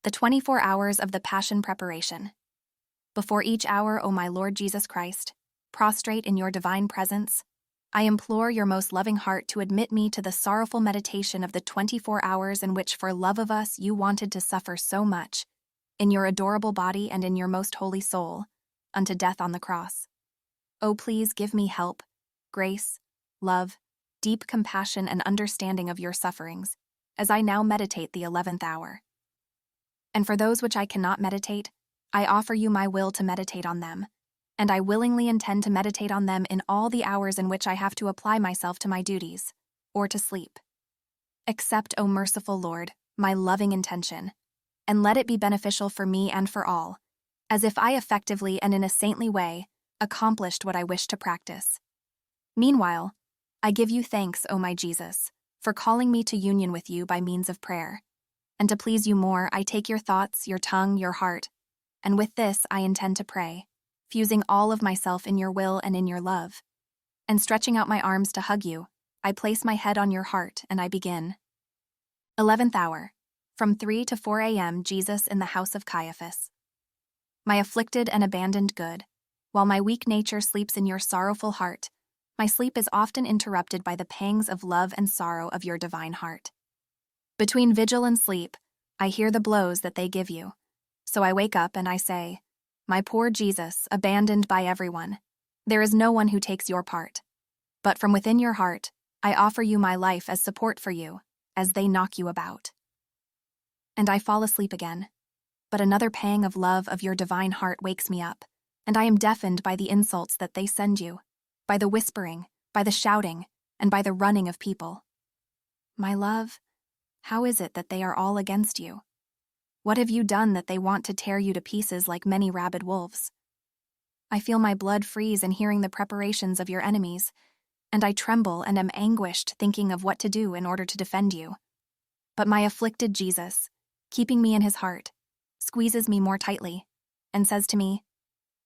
The 24 hours of the Passion preparation. Before each hour, O my Lord Jesus Christ, prostrate in your divine presence, I implore your most loving heart to admit me to the sorrowful meditation of the 24 hours in which for love of us you wanted to suffer so much, in your adorable body and in your most holy soul, unto death on the cross. O please give me help, grace, love, deep compassion and understanding of your sufferings, as I now meditate the 11th hour. And for those which I cannot meditate, I offer you my will to meditate on them, and I willingly intend to meditate on them in all the hours in which I have to apply myself to my duties, or to sleep. Accept, O merciful Lord, my loving intention, and let it be beneficial for me and for all, as if I effectively and in a saintly way accomplished what I wish to practice. Meanwhile, I give you thanks, O my Jesus, for calling me to union with you by means of prayer. And to please you more, I take your thoughts, your tongue, your heart, and with this I intend to pray, fusing all of myself in your will and in your love. And stretching out my arms to hug you, I place my head on your heart and I begin. 11th hour, from 3 to 4 a.m. Jesus in the house of Caiphas. My afflicted and abandoned good, while my weak nature sleeps in your sorrowful heart, my sleep is often interrupted by the pangs of love and sorrow of your divine heart. Between vigil and sleep, I hear the blows that they give you. So I wake up and I say, my poor Jesus, abandoned by everyone, there is no one who takes your part. But from within your heart, I offer you my life as support for you, as they knock you about. And I fall asleep again. But another pang of love of your divine heart wakes me up, and I am deafened by the insults that they send you, by the whispering, by the shouting, and by the running of people. My love, how is it that they are all against you? What have you done that they want to tear you to pieces like many rabid wolves? I feel my blood freeze in hearing the preparations of your enemies, and I tremble and am anguished thinking of what to do in order to defend you. But my afflicted Jesus, keeping me in his heart, squeezes me more tightly, and says to me,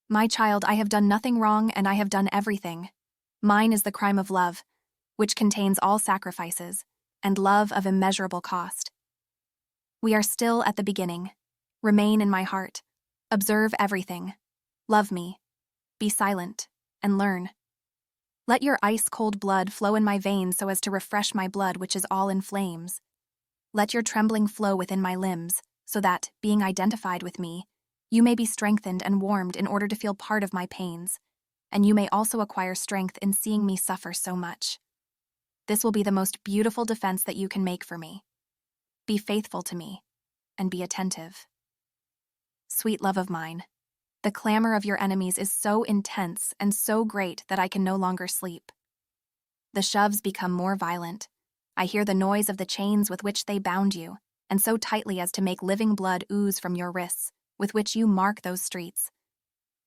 my child, I have done nothing wrong and I have done everything. Mine is the crime of love, which contains all sacrifices, and love of immeasurable cost. We are still at the beginning. Remain in my heart. Observe everything. Love me. Be silent, and learn. Let your ice-cold blood flow in my veins so as to refresh my blood which is all in flames. Let your trembling flow within my limbs, so that, being identified with me, you may be strengthened and warmed in order to feel part of my pains, and you may also acquire strength in seeing me suffer so much. This will be the most beautiful defense that you can make for me. Be faithful to me, and be attentive. Sweet love of mine, the clamor of your enemies is so intense and so great that I can no longer sleep. The shoves become more violent. I hear the noise of the chains with which they bound you, and so tightly as to make living blood ooze from your wrists, with which you mark those streets.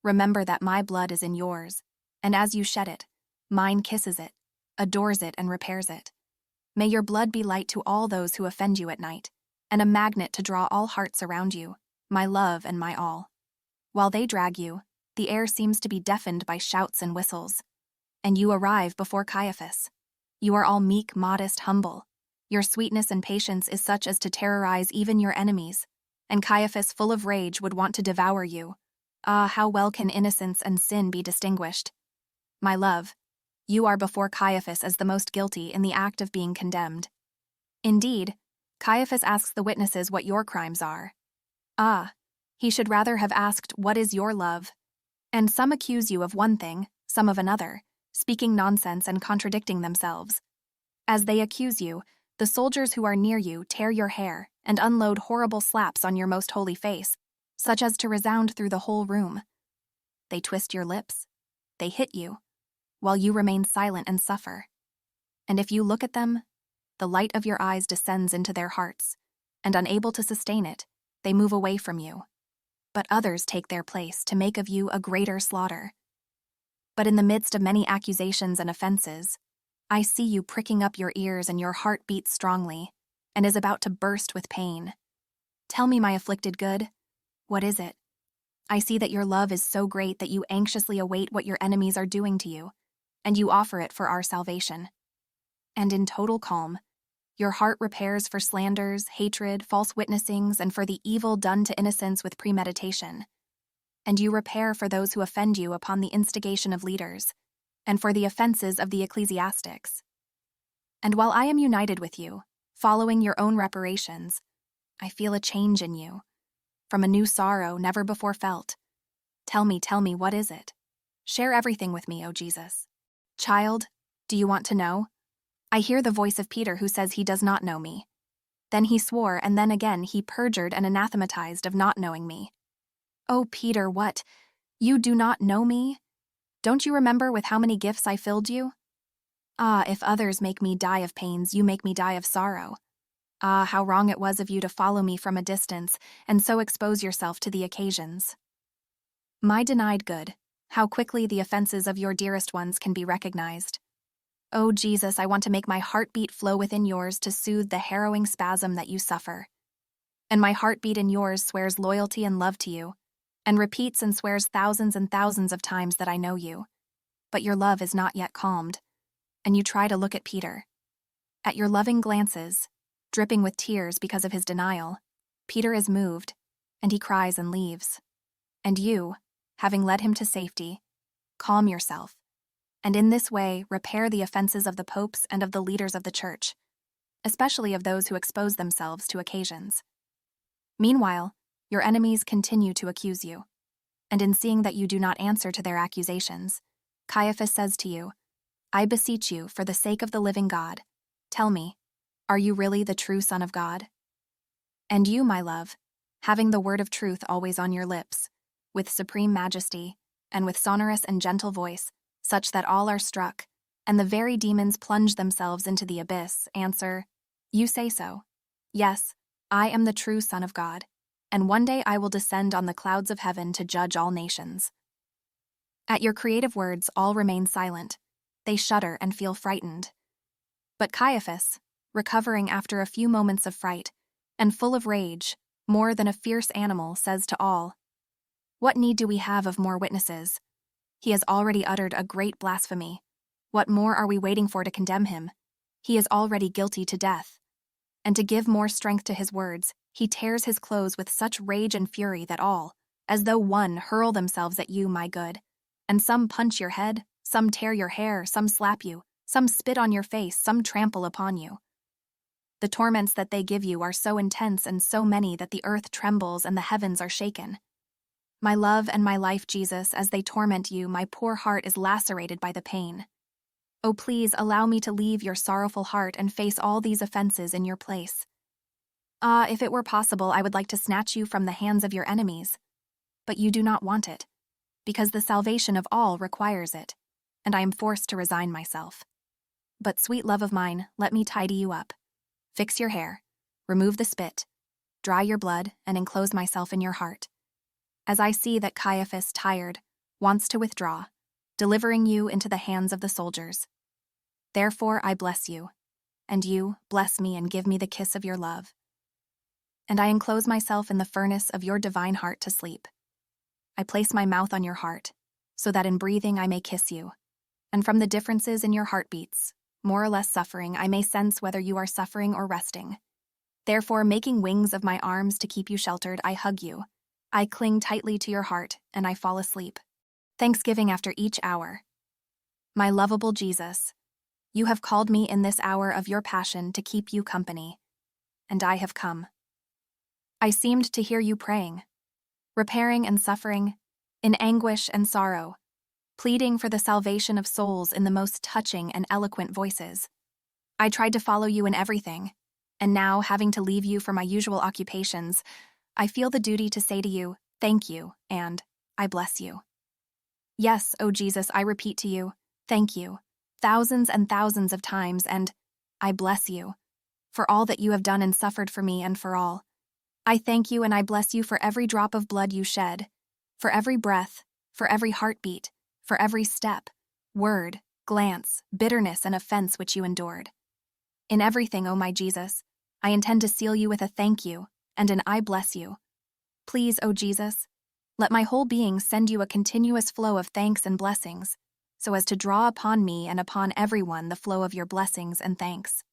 Remember that my blood is in yours, and as you shed it, mine kisses it, adores it and repairs it. May your blood be light to all those who offend you at night, and a magnet to draw all hearts around you, my love and my all. While they drag you, the air seems to be deafened by shouts and whistles. And you arrive before Caiphas. You are all meek, modest, humble. Your sweetness and patience is such as to terrorize even your enemies, and Caiphas, full of rage, would want to devour you. Ah, how well can innocence and sin be distinguished? My love, you are before Caiphas as the most guilty in the act of being condemned. Indeed, Caiphas asks the witnesses what your crimes are. Ah, he should rather have asked, what is your love? And some accuse you of one thing, some of another, speaking nonsense and contradicting themselves. As they accuse you, the soldiers who are near you tear your hair and unload horrible slaps on your most holy face, such as to resound through the whole room. They twist your lips. They hit you, while you remain silent and suffer. And if you look at them, the light of your eyes descends into their hearts, and unable to sustain it, they move away from you. But others take their place to make of you a greater slaughter. But in the midst of many accusations and offenses, I see you pricking up your ears and your heart beats strongly, and is about to burst with pain. Tell me, my afflicted good, what is it? I see that your love is so great that you anxiously await what your enemies are doing to you, and you offer it for our salvation. And in total calm, Your heart repairs for slanders, hatred, false witnessings, and for the evil done to innocents with premeditation. And you repair for those who offend you upon the instigation of leaders, and for the offenses of the ecclesiastics. And while I am united with you, following your own reparations, I feel a change in you, from a new sorrow never before felt. Tell me, what is it? Share everything with me, O Jesus. Child, do you want to know? I hear the voice of Peter who says he does not know me. Then he swore, and then again he perjured and anathematized of not knowing me. Oh, Peter, what? You do not know me? Don't you remember with how many gifts I filled you? Ah, if others make me die of pains, you make me die of sorrow. Ah, how wrong it was of you to follow me from a distance, and so expose yourself to the occasions. My denied good, how quickly the offenses of your dearest ones can be recognized. Oh, Jesus, I want to make my heartbeat flow within yours to soothe the harrowing spasm that you suffer. And my heartbeat in yours swears loyalty and love to you, and repeats and swears thousands and thousands of times that I know you. But your love is not yet calmed, and you try to look at Peter. At your loving glances, dripping with tears because of his denial, Peter is moved, and he cries and leaves. And you, having led him to safety, calm yourself, and in this way repair the offenses of the popes and of the leaders of the church, especially of those who expose themselves to occasions. Meanwhile, your enemies continue to accuse you, and in seeing that you do not answer to their accusations, Caiphas says to you, I beseech you, for the sake of the living God, tell me, are you really the true Son of God? And you, my love, having the word of truth always on your lips, with supreme majesty, and with sonorous and gentle voice, such that all are struck, and the very demons plunge themselves into the abyss, answer, you say so. Yes, I am the true Son of God, and one day I will descend on the clouds of heaven to judge all nations. At your creative words all remain silent. They shudder and feel frightened. But Caiphas, recovering after a few moments of fright, and full of rage, more than a fierce animal, says to all, what need do we have of more witnesses? He has already uttered a great blasphemy. What more are we waiting for to condemn him? He is already guilty to death. And to give more strength to his words, he tears his clothes with such rage and fury that all, as though one, hurl themselves at you, my good. And some punch your head, some tear your hair, some slap you, some spit on your face, some trample upon you. The torments that they give you are so intense and so many that the earth trembles and the heavens are shaken. My love and my life, Jesus, as they torment you, my poor heart is lacerated by the pain. Oh, please allow me to leave your sorrowful heart and face all these offenses in your place. Ah, if it were possible, I would like to snatch you from the hands of your enemies. But you do not want it, because the salvation of all requires it, and I am forced to resign myself. But, sweet love of mine, let me tidy you up. Fix your hair, remove the spit, dry your blood, and enclose myself in your heart. As I see that Caiphas, tired, wants to withdraw, delivering you into the hands of the soldiers. Therefore I bless you, and you bless me and give me the kiss of your love. And I enclose myself in the furnace of your divine heart to sleep. I place my mouth on your heart, so that in breathing I may kiss you, and from the differences in your heartbeats, more or less suffering, I may sense whether you are suffering or resting. Therefore, making wings of my arms to keep you sheltered, I hug you. I cling tightly to your heart, and I fall asleep. Thanksgiving after each hour. My lovable Jesus, you have called me in this hour of your passion to keep you company, and I have come. I seemed to hear you praying, repairing and suffering, in anguish and sorrow, pleading for the salvation of souls in the most touching and eloquent voices. I tried to follow you in everything, and now, having to leave you for my usual occupations, I feel the duty to say to you, thank you, and I bless you. Yes, O Jesus, I repeat to you, thank you, thousands and thousands of times, and I bless you, for all that you have done and suffered for me and for all. I thank you and I bless you for every drop of blood you shed, for every breath, for every heartbeat, for every step, word, glance, bitterness, and offense which you endured. In everything, O my Jesus, I intend to seal you with a thank you, and an I bless you. Please, O Jesus, let my whole being send you a continuous flow of thanks and blessings, so as to draw upon me and upon everyone the flow of your blessings and thanks.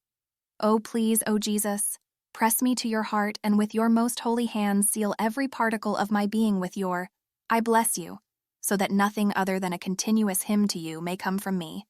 Oh, please, O Jesus, press me to your heart and with your most holy hand seal every particle of my being with your, I bless you, so that nothing other than a continuous hymn to you may come from me.